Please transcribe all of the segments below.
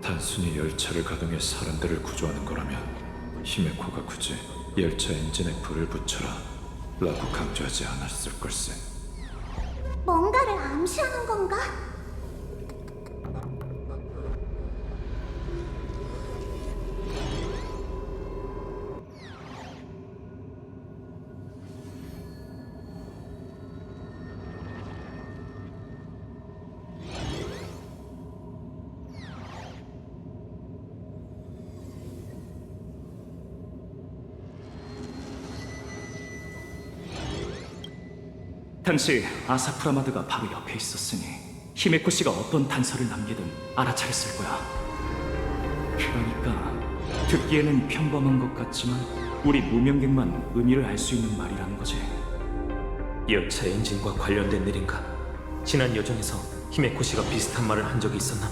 단순히 열차를 가동해 사람들을 구조하는 거라면 히메코가 굳이 열차 엔진에 불을 붙여라 라고 강조하지 않았을 걸세. 뭔가를 암시하는 건가? 당시 아사프라마드가 바로 옆에 있었으니 히메코 씨가 어떤 단서를 남기든 알아차렸을 거야. 그러니까 듣기에는 평범한 것 같지만 우리 무명객만 의미를 알 수 있는 말이라는 거지. 열차 엔진과 관련된 일인가? 지난 여정에서 히메코 씨가 비슷한 말을 한 적이 있었나?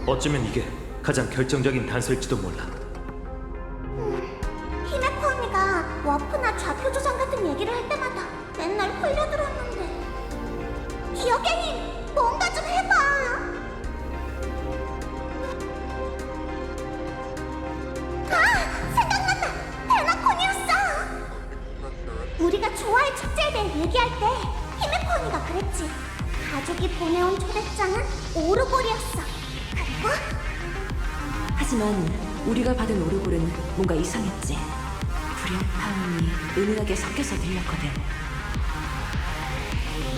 어쩌면 이게 가장 결정적인 단서일지도 몰라. 히메코 언니가 워프나 좌표 조정 같은 얘기를 할 때마다 맨날 흘려들었는데. 기억의 힘, 뭔가 좀 해봐. 아, 생각났다. 페나코니였어. 우리가 좋아할 축제에 대해 얘기할 때 히메코 언니가 그랬지. 가족이 보내온 초대장은 오르골이었어. 그리고 하지만 우리가 받은 오르골은 뭔가 이상했지. 불협화음이 은은하게 섞여서 들렸거든.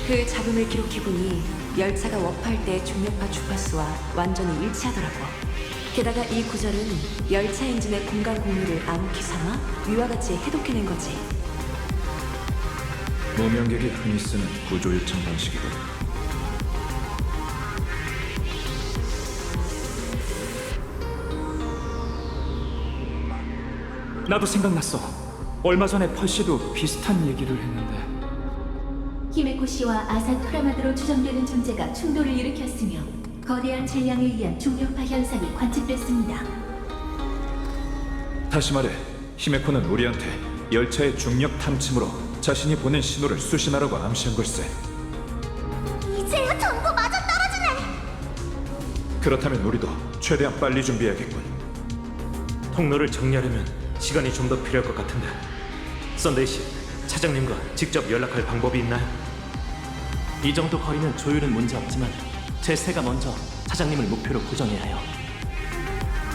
그 잡음을 기록해보니 열차가 워프할 때 중력파 주파수와 완전히 일치하더라고. 게다가 이 구절은 열차 엔진의 공간 공유를 암흑히 삼아 위와 같이 해독해낸 거지. 무명객이 흔히 쓰는 구조 요청 방식이거든. 나도 생각났어. 얼마 전에 펄씨도 비슷한 얘기를 했는데. 히메코 씨와 아사프라마드로 추정되는 존재가 충돌을 일으켰으며 거대한 질량에 의한 중력파 현상이 관측됐습니다. 다시 말해, 히메코는 우리한테 열차의 중력 탐침으로 자신이 보낸 신호를 수신하라고 암시한 걸세. 이제야 전부 맞아떨어지네. 그렇다면 우리도 최대한 빨리 준비해야겠군. 통로를 정리하려면 시간이 좀 더 필요할 것 같은데. 썬데이 씨, 차장님과 직접 연락할 방법이 있나요? 이 정도 거리는 조율은 문제 없지만 제세가 먼저 차장님을 목표로 고정해야 해요.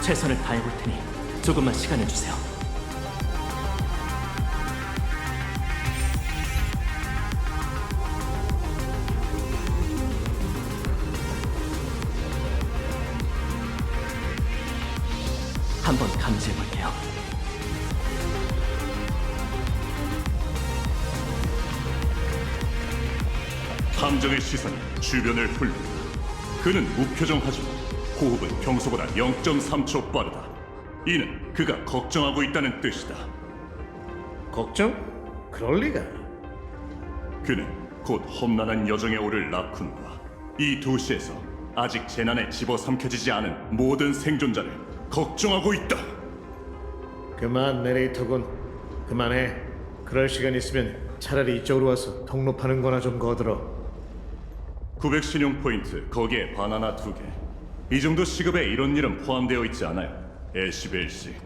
최선을 다해볼 테니 조금만 시간을 주세요. 한번 감지해볼게요. 탐정의 시선이 주변을 훑는다. 그는 무표정하지만 호흡은 평소보다 0.3초 빠르다. 이는 그가 걱정하고 있다는 뜻이다. 걱정? 그럴 리가. 그는 곧 험난한 여정에 오를 라쿤과 이 도시에서 아직 재난에 집어삼켜지지 않은 모든 생존자를 걱정하고 있다. 그만 내레이터군. 그만해. 그럴 시간 있으면 차라리 이쪽으로 와서 통로 파는 거나 좀 거들어. 900 신용 포인트, 거기에 바나나 2개. 이 정도 시급에 이런 일은 포함되어 있지 않아요. 에시벨 씨.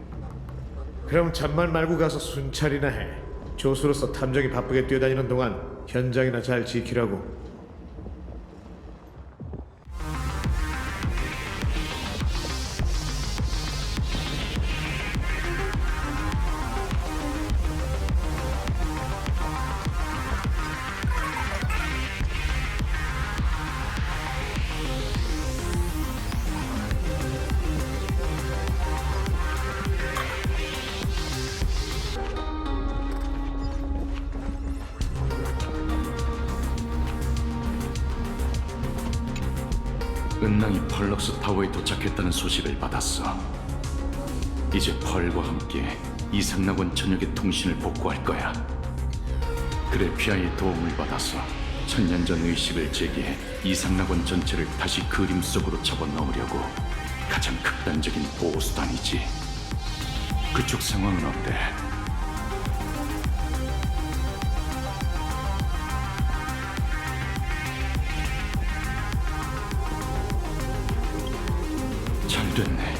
그럼 잔말 말고 가서 순찰이나 해. 조수로서 탐정이 바쁘게 뛰어다니는 동안 현장이나 잘 지키라고. 은낭이 펄럭스 타워에 도착했다는 소식을 받았어. 이제 펄과 함께 이상낙원 전역의 통신을 복구할 거야. 그래피아의 도움을 받아서 천년 전 의식을 제기해 이상낙원 전체를 다시 그림 속으로 집어넣으려고 가장 극단적인 보호수단이지. 그쪽 상황은 어때? 잘 됐네.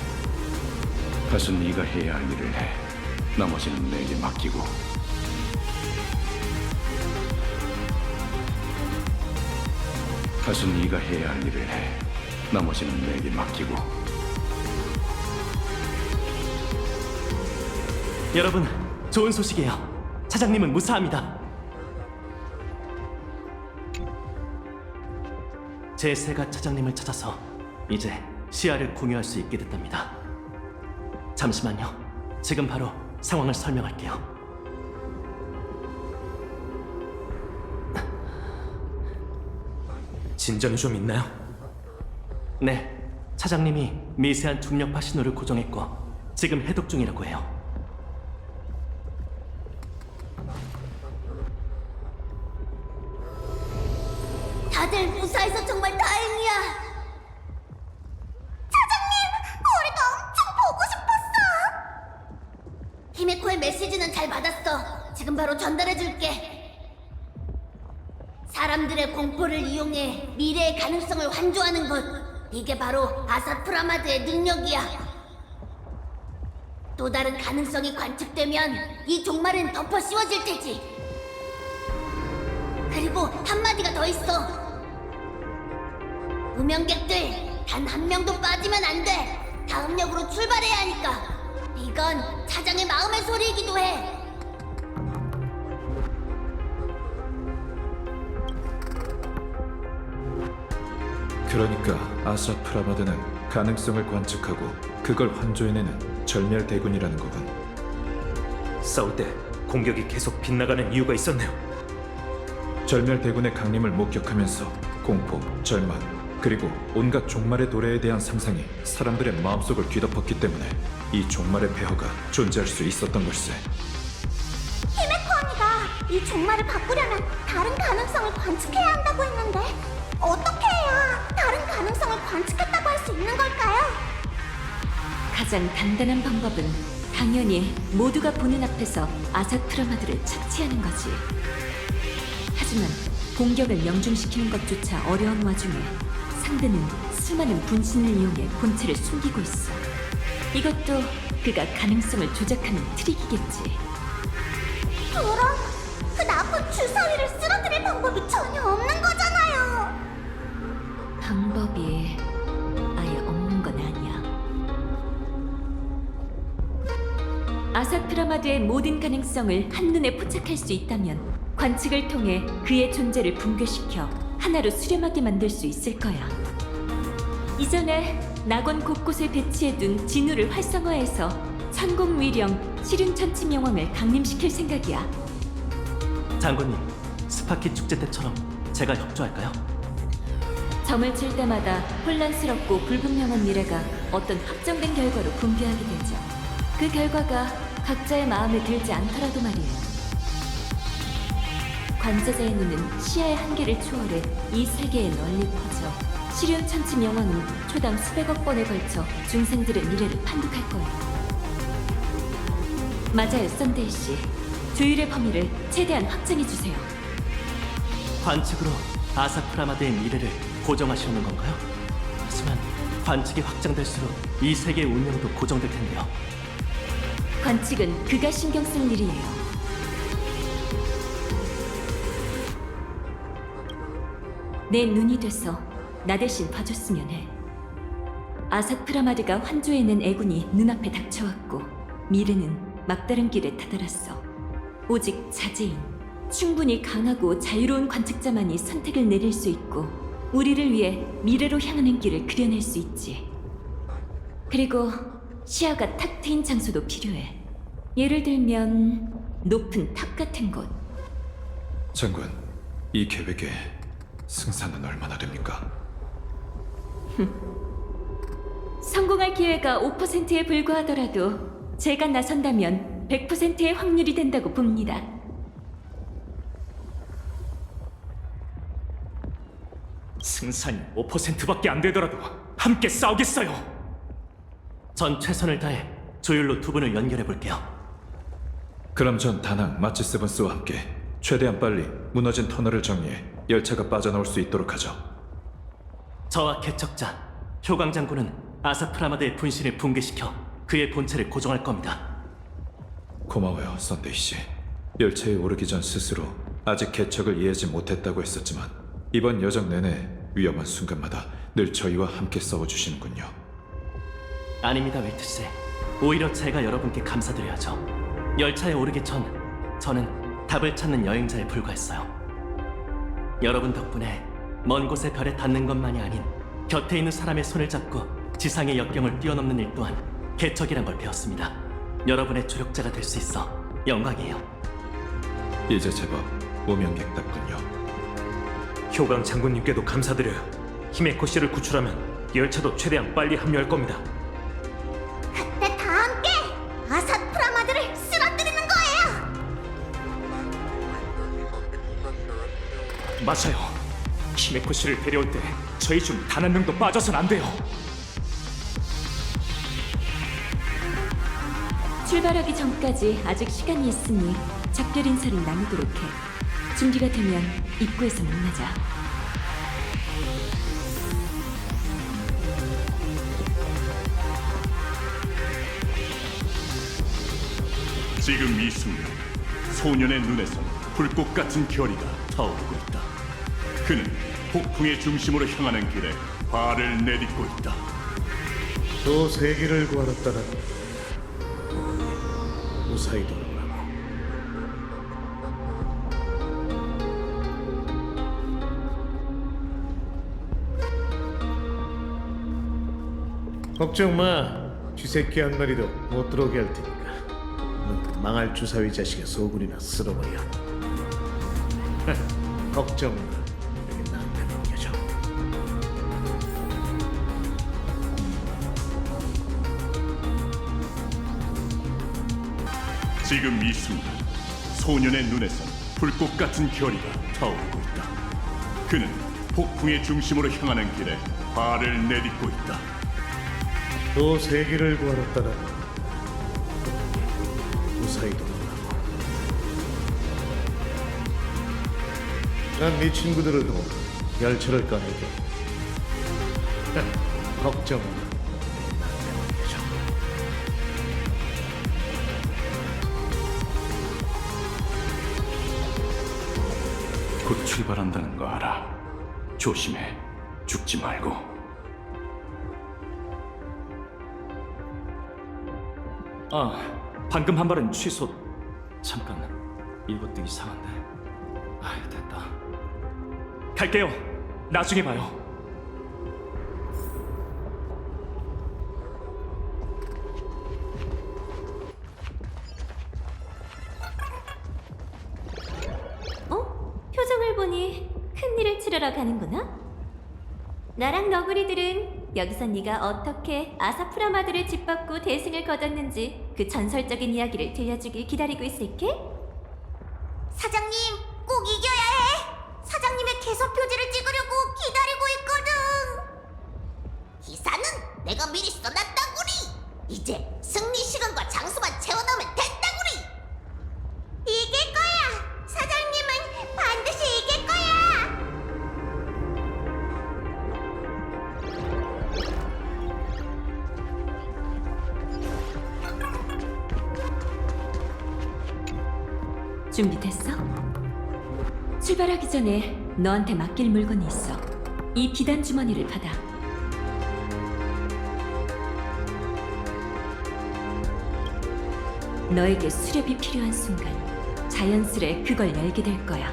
가서 네가 해야 할 일을 해. 나머지는 내게 맡기고. 가서 네가 해야 할 일을 해. 나머지는 내게 맡기고. 여러분, 좋은 소식이에요. 차장님은 무사합니다. 제 새가 차장님을 찾아서 이제 시야를 공유할 수 있게 됐답니다. 잠시만요. 지금 바로 상황을 설명할게요. 진전이 좀 있나요? 네, 차장님이 미세한 중력파 신호를 고정했고 지금 해독 중이라고 해요. 다들 무사해서 정말 다행이야. 차장님, 우리도 엄청 보고 싶었어. 히메코의 메시지는 잘 받았어. 지금 바로 전달해줄게. 사람들의 공포를 이용해 미래의 가능성을 환조하는 것. 이게 바로 아사프라마드의 능력이야. 또 다른 가능성이 관측되면 이 종말은 덮어 씌워질 테지. 그리고 한마디가 더 있어. 우명객들, 단 한 명도 빠지면 안 돼. 다음 역으로 출발해야 하니까. 이건 차장의 마음의 소리이기도 해. 그러니까 아사프라마드는 가능성을 관측하고 그걸 환조해내는 절멸대군이라는 거군. 싸울 때 공격이 계속 빗나가는 이유가 있었네요. 절멸대군의 강림을 목격하면서 공포, 절망, 그리고 온갖 종말의 도래에 대한 상상이 사람들의 마음속을 뒤덮었기 때문에 이 종말의 폐허가 존재할 수 있었던 걸세. 히메코 언니가 이 종말을 바꾸려면 다른 가능성을 관측해야 한다고 했는데 어떻게 해야 다른 가능성을 관측했다고 할 수 있는 걸까요? 가장 단단한 방법은 당연히 모두가 보는 앞에서 아사프라마드를 착취하는 거지. 하지만 공격을 명중시키는 것조차 어려운 와중에 상대는 수많은 분신을 이용해 본체를 숨기고 있어. 이것도 그가 가능성을 조작하는 트릭이겠지. 그럼 그 나쁜 주사위를 쓰러뜨릴 방법이 전혀 없는 거잖아요. 방법이 아예 없는 건 아니야. 아사프라마드의 모든 가능성을 한눈에 포착할 수 있다면 관측을 통해 그의 존재를 붕괴시켜 하나로 수렴하게 만들 수 있을 거야. 이전에 낙원 곳곳에 배치해둔 진우를 활성화해서 천공위령 시륜천치 명왕을 강림시킬 생각이야. 장군님, 스파키 축제 때처럼 제가 협조할까요? 점을 칠 때마다 혼란스럽고 불분명한 미래가 어떤 확정된 결과로 붕괴하게 되죠. 그 결과가 각자의 마음에 들지 않더라도 말이에요. 관자자의 눈은 시야의 한계를 초월해 이 세계에 널리 퍼져 시륜천치 명왕은 초당 수백억 번에 걸쳐 중생들의 미래를 판독할 거예요. 맞아요, 썬데이 씨. 조율의 범위를 최대한 확장해주세요. 관측으로 아사프라마드의 미래를 고정하시려는 건가요? 하지만 관측이 확장될수록 이 세계의 운명도 고정될 텐데요. 관측은 그가 신경 쓸 일이에요. 내 눈이 돼서 나 대신 봐줬으면 해. 아사프라마드가 환조해낸 애군이 눈앞에 닥쳐왔고 미래는 막다른 길에 다다랐어. 오직 자제인, 충분히 강하고 자유로운 관측자만이 선택을 내릴 수 있고 우리를 위해 미래로 향하는 길을 그려낼 수 있지. 그리고 시야가 탁 트인 장소도 필요해. 예를 들면 높은 탑 같은 곳. 장군, 이 계획에 승산은 얼마나 됩니까? 성공할 기회가 5%에 불과하더라도 제가 나선다면 100%의 확률이 된다고 봅니다. 승산이 5%밖에 안 되더라도 함께 싸우겠어요. 전 최선을 다해 조율로 두 분을 연결해 볼게요. 그럼 전 다낭 마치 세븐스와 함께 최대한 빨리 무너진 터널을 정리해 열차가 빠져나올 수 있도록 하죠. 저와 개척자, 효광 장군은 아사프라마드의 분신을 붕괴시켜 그의 본체를 고정할 겁니다. 고마워요, 썬데이 씨. 열차에 오르기 전 스스로 아직 개척을 이해하지 못했다고 했었지만 이번 여정 내내 위험한 순간마다 늘 저희와 함께 싸워주시는군요. 아닙니다, 웰트씨. 오히려 제가 여러분께 감사드려야죠. 열차에 오르기 전 저는 답을 찾는 여행자에 불과했어요. 여러분 덕분에 먼 곳의 별에 닿는 것만이 아닌 곁에 있는 사람의 손을 잡고 지상의 역경을 뛰어넘는 일 또한 개척이란 걸 배웠습니다. 여러분의 조력자가 될 수 있어 영광이에요. 이제 제법 오명객답군요. 효강 장군님께도 감사드려요. 히메코 씨를 구출하면 열차도 최대한 빨리 합류할 겁니다. 그때 다 함께 아사프라마드를 쓰러뜨리는 거예요. 맞아요. 히메코 씨를 데려올 때 저희 중 단 한 명도 빠져선 안 돼요. 출발하기 전까지 아직 시간이 있으니 작별 인사를 나누도록 해. 준비가 되면 입구에서 만나자. 지금 이 순간 소년의 눈에선 불꽃 같은 결의가 타오르고 있다. 그는 폭풍의 중심으로 향하는 길에 발을 내딛고 있다. 또 세기를 구하러 떠난 무사히 돌아오라고. 걱정 마. 쥐새끼 한 마리도 못 들어오게 할 테니까. 넌 망할 주사위 자식의 소굴이나 쓸어버려. 걱정 마. 여기 나한테 맡겨줘. 지금 이 순간 소년의 눈에선 불꽃 같은 결의가 타오르고 있다. 그는 폭풍의 중심으로 향하는 길에 발을 내딛고 있다. 또 세기를 구하러 떠난 무사히 돌아오라고. 난 네 친구들을 도와 열차를 꺼내게. 걱정 마. 나한테 맡겨줘. 곧 출발한다는 거 알아. 조심해. 죽지 말고. 방금 한 말은 취소. 잠깐, 이것도 이상한데. 됐다. 갈게요. 나중에 봐요. 표정을 보니 큰일을 치르러 가는구나? 나랑 너구리들은 여기서 네가 어떻게 아사프라마드를 짓밟고 대승을 거뒀는지 그 전설적인 이야기를 들려주길 기다리고 있을게. 사장님, 꼭 이겨야 해. 사장님의 개선 표지를 찍으려고 기다리고 있거든. 기사는 내가 미리 써놨다구리. 이제 승리 시간과 장소만 채워넣으면 된다구리. 이길 거야. 사장님은 반드시 이길 거야. 준비됐어? 출발하기 전에 너한테 맡길 물건이 있어. 이 비단 주머니를 받아. 너에게 수렵이 필요한 순간 자연스레 그걸 열게 될 거야.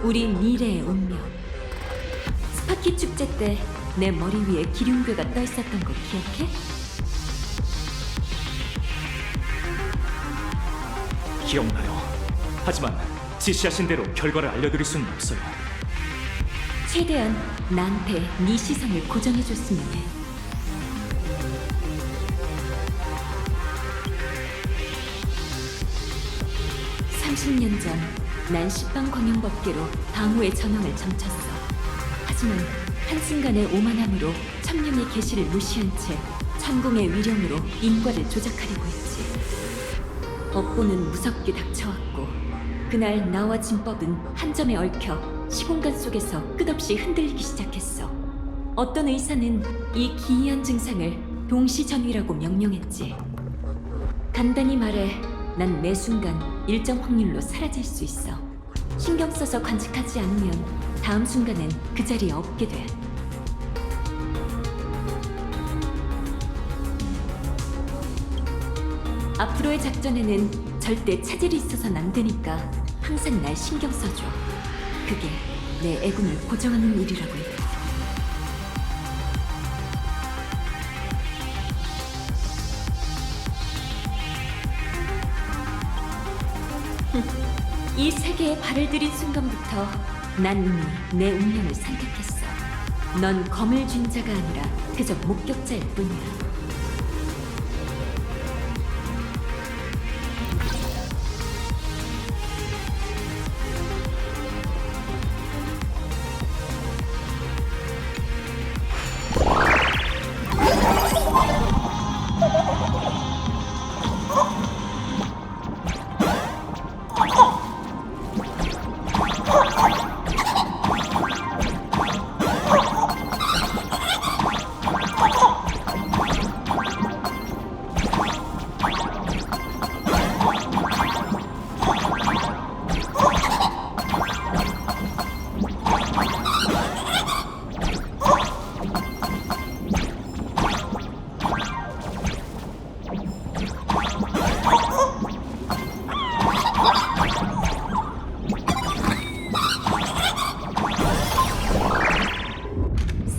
우리 미래의 운명. 스파키 축제 때 내 머리 위에 기륭괴가 떠 있었던 거 기억해? 기억나요. 하지만 지시하신 대로 결과를 알려드릴 수는 없어요. 최대한 나한테 네 시선을 고정해줬으면 해. (30년) 전 난 십방 광영법계로 방우의 전황을 점쳤어. 하지만 한순간의 오만함으로 천명의 계시를 무시한 채 천공의 위령으로 인과를 조작하려고 했지. 업보는 무섭게 닥쳐왔고 그날 나와 진법은 한 점에 얽혀 시공간 속에서 끝없이 흔들리기 시작했어. 어떤 의사는 이 기이한 증상을 동시전위라고 명명했지. 간단히 말해, 난 매 순간 일정 확률로 사라질 수 있어. 신경 써서 관측하지 않으면 다음 순간엔 그 자리에 없게 돼. 앞으로의 작전에는 절대 차질이 있어서는 안 되니까 항상 날 신경 써줘. 그게 내 애군을 고정하는 일이라고 해. 이 세계에 발을 들인 순간부터 난 이미 내 운명을 선택했어. 넌 검을 쥔 자가 아니라 그저 목격자일 뿐이야.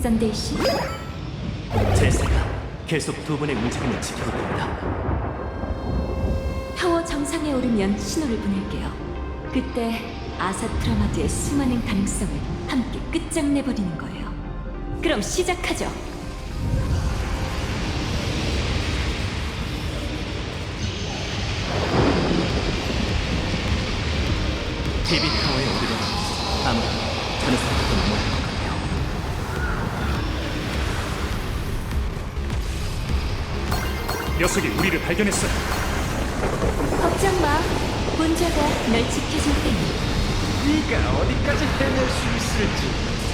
썬데이 씨, 제세가 계속 두 분의 움직임을 지키고 있습니다. 타워 정상에 오르면 신호를 보낼게요. 그때 아사트라마드의 수많은 가능성을 함께 끝장내버리는 거예요. 그럼 시작하죠. TV 타워에 오르려면 아무래도 저는 생각도 넘어야 할 것 같아요. 녀석이 우리를 발견했어. 걱정 마. 본자가 널 지켜줄 테니. 네가 어디까지 해낼 수 있을지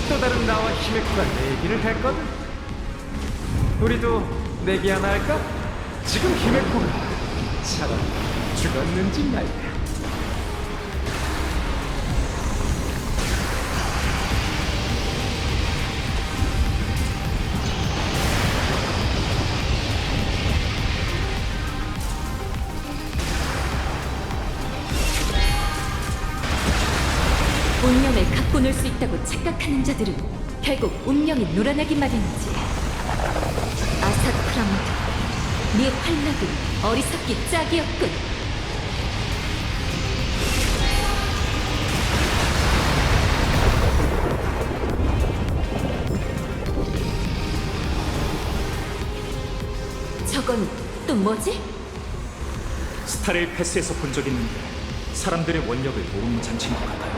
또 다른 나와 히메코가 내기를 했거든. 우리도 내기 하나 할까? 지금 히메코가 차라리 죽었는지 말까. 운명을 갖고 놀 수 있다고 착각하는 자들은 결국 운명이 놀아나기 마련이지. 아사트라마드, 네 활락은 어리석기 짝이었군. 저건 또 뭐지? 스타레일 패스에서 본 적 있는데 사람들의 원력을 모으는 장치인 것 같아요.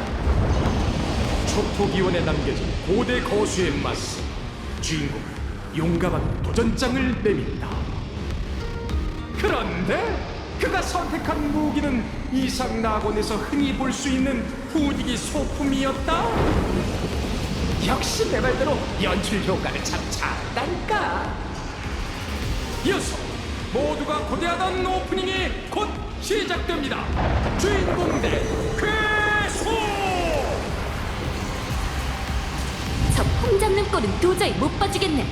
초토기원에 남겨진 고대 거수에 맞서 주인공은 용감한 도전장을 내민다. 그런데 그가 선택한 무기는 이상 낙원에서 흔히 볼 수 있는 분위기 소품이었다. 역시 내 말대로 연출 효과를 참 잘했다니까. 이어서 모두가 고대하던 오프닝이 곧 시작됩니다. 주인공 대 괴수. 저 폼 잡는 꼴은 도저히 못 봐주겠네.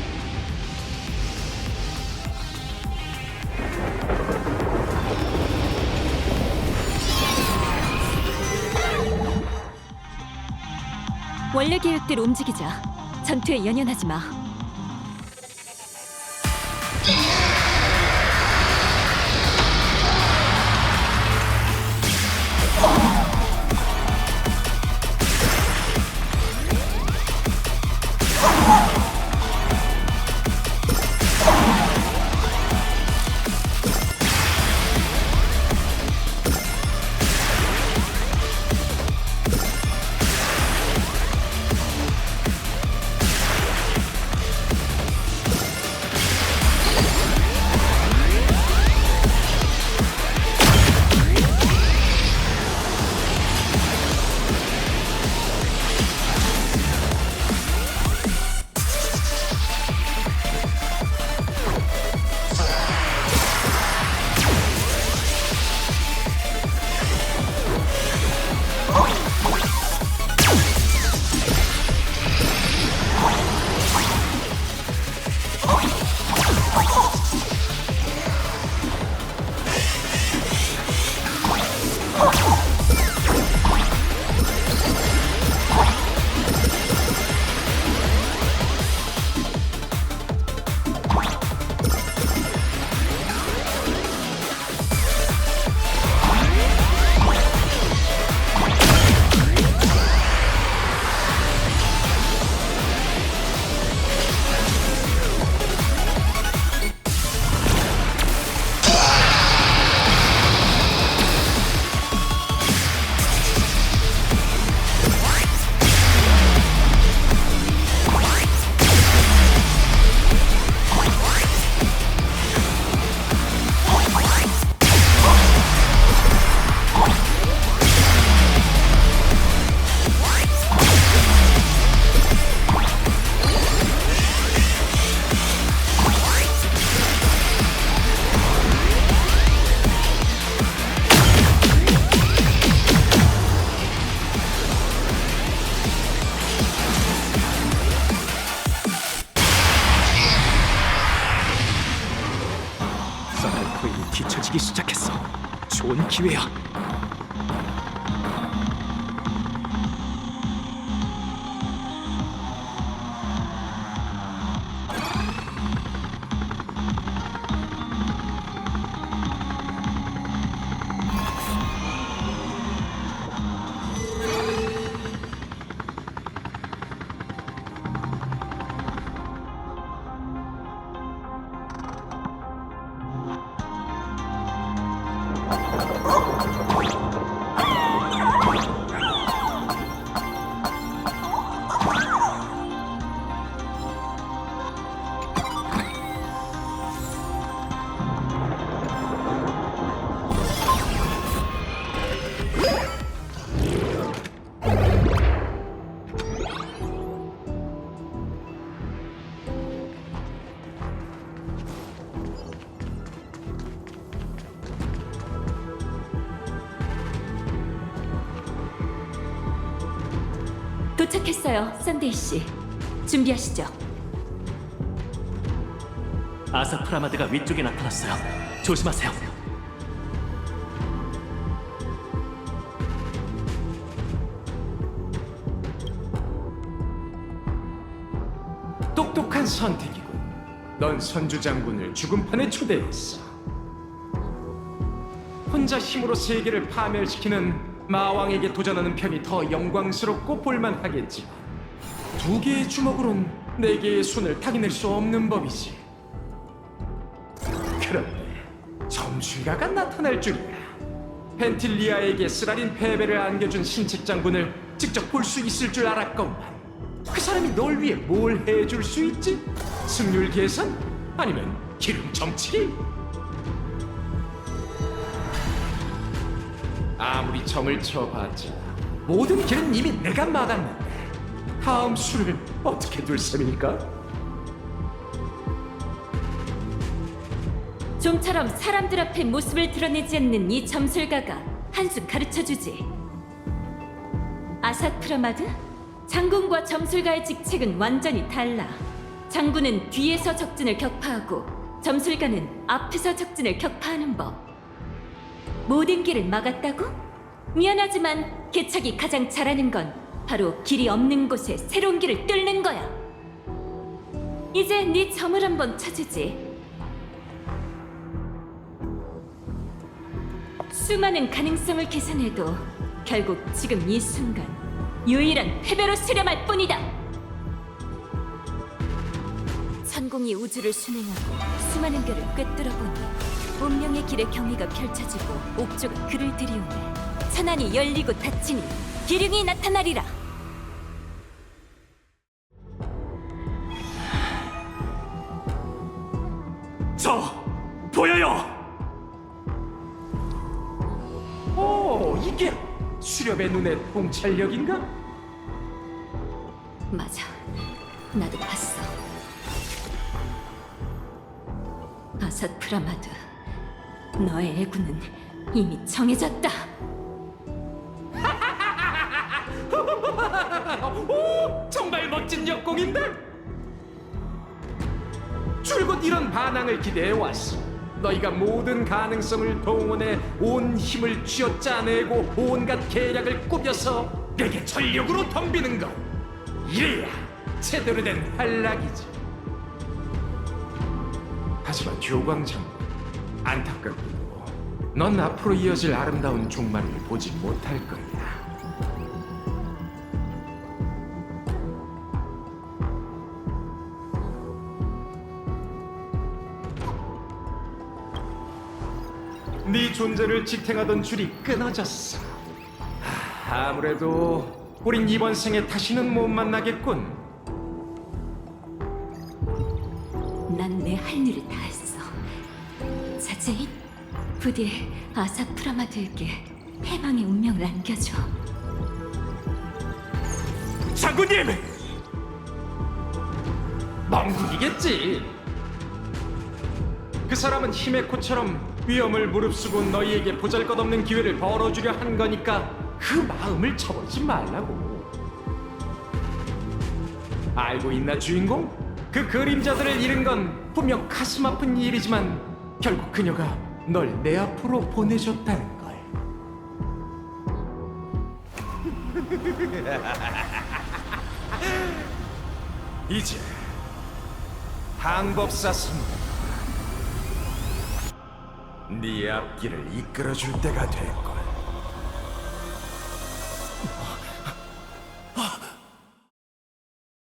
원래 계획대로 움직이자. 전투에 연연하지 마. 기회야. 도착했어요, 썬데이 씨. 준비하시죠. 아사프라마드가 위쪽에 나타났어요. 조심하세요. 똑똑한 선택이군. 넌 선주 장군을 죽음판에 초대했어. 혼자 힘으로 세계를 파멸시키는 마왕에게 도전하는 편이 더 영광스럽고 볼만하겠지. 두 개의 주먹으론 네 개의 손을 타기낼 수 없는 법이지. 그런데 점술가가 나타날 줄이야. 펜틸리아에게 쓰라린 패배를 안겨준 신책 장군을 직접 볼 수 있을 줄 알았건만, 그 사람이 널 위해 뭘 해줄 수 있지? 승률 계산? 아니면 기름 점치기? 아무리 정을 쳐봤자 모든 길은 이미 내가 막았는데 다음 수를 어떻게 둘 셈일까? 좀처럼 사람들 앞에 모습을 드러내지 않는 이 점술가가 한 수 가르쳐주지. 아사프라마드? 장군과 점술가의 직책은 완전히 달라. 장군은 뒤에서 적진을 격파하고 점술가는 앞에서 적진을 격파하는 법. 모든 길을 막았다고? 미안하지만 개척이 가장 잘하는 건 바로 길이 없는 곳에 새로운 길을 뚫는 거야. 이제 네 점을 한번 쳐주지. 수많은 가능성을 계산해도 결국 지금 이 순간 유일한 패배로 수렴할 뿐이다. 천공이 우주를 순행하고 수많은 별을 꿰뚫어보니 운명의 길의 경위가 펼쳐지고 옥조가 그를 들이우네. 천안이 열리고 닫히니 기륭이 나타나리라. 저 보여요. 오, 이게 수렵의 눈의 통찰력인가? 맞아, 나도 봤어. 아사프라마드, 너의 애구는 이미 정해졌다. 오, 정말 멋진 역공인데? 줄곧 이런 반항을 기대해왔어. 너희가 모든 가능성을 동원해 온 힘을 쥐어짜내고 온갖 계략을 꾸며서 내게 전력으로 덤비는 것. 이래야 제대로 된 활락이지. 하지만 교광장, 안타깝게도 넌 앞으로 이어질 아름다운 종말을 보지 못할 거야. 네 존재를 지탱하던 줄이 끊어졌어. 아무래도 우린 이번 생에 다시는 못 만나겠군. 난 내 할 일을 다 했어. 자제인, 부디 아사프라마드에게 해방의 운명을 안겨줘. 장군님! 멍국이겠지. 그 사람은 히메코처럼 위험을 무릅쓰고 너희에게 보잘것없는 기회를 벌어주려 한 거니까 그 마음을 쳐버리지 말라고. 알고 있나, 주인공? 그 그림자들을 잃은 건 분명 가슴 아픈 일이지만 결국 그녀가 널 내 앞으로 보내줬다는 걸. 이제 항법사 선배가 네 앞길을 이끌어줄 때가 됐고